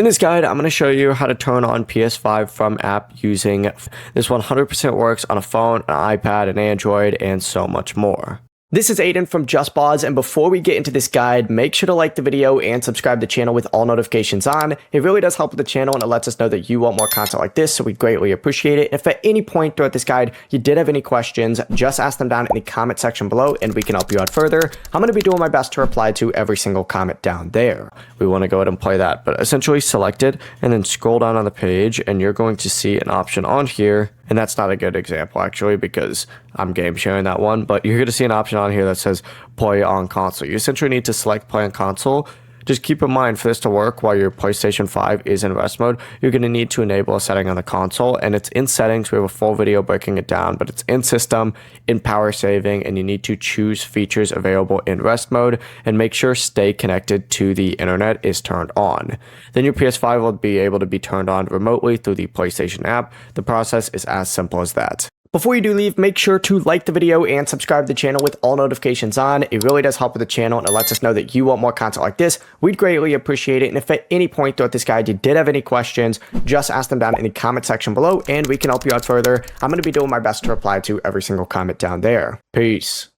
In this guide, I'm going to show you how to turn on PS5 from app using this 100% works on a phone, an iPad, an Android, and so much more. This is Aiden from JustBoz, and before we get into this guide, make sure to like the video and subscribe to the channel with all notifications on. It really does help with the channel and it lets us know that you want more content like this, so we greatly appreciate it. If at any point throughout this guide you did have any questions, just ask them down in the comment section below and we can help you out further. I'm going to be doing my best to reply to every single comment down there. We want to go ahead and play that, but essentially select it and then scroll down on the page and you're going to see an option on here. And that's not a good example actually because I'm game sharing that one, but you're going to see an option on here that says play on console. You essentially need to select play on console. Just keep in mind, for this to work while your PlayStation 5 is in rest mode, you're going to need to enable a setting on the console, and it's in settings. We have a full video breaking it down, but it's in system, in power saving, and you need to choose features available in rest mode and make sure stay connected to the internet is turned on. Then your PS5 will be able to be turned on remotely through the PlayStation app. The process is as simple as that. Before you do leave, make sure to like the video and subscribe to the channel with all notifications on. It really does help with the channel and it lets us know that you want more content like this. We'd greatly appreciate it. And if at any point throughout this guide you did have any questions, just ask them down in the comment section below and we can help you out further. I'm going to be doing my best to reply to every single comment down there. Peace.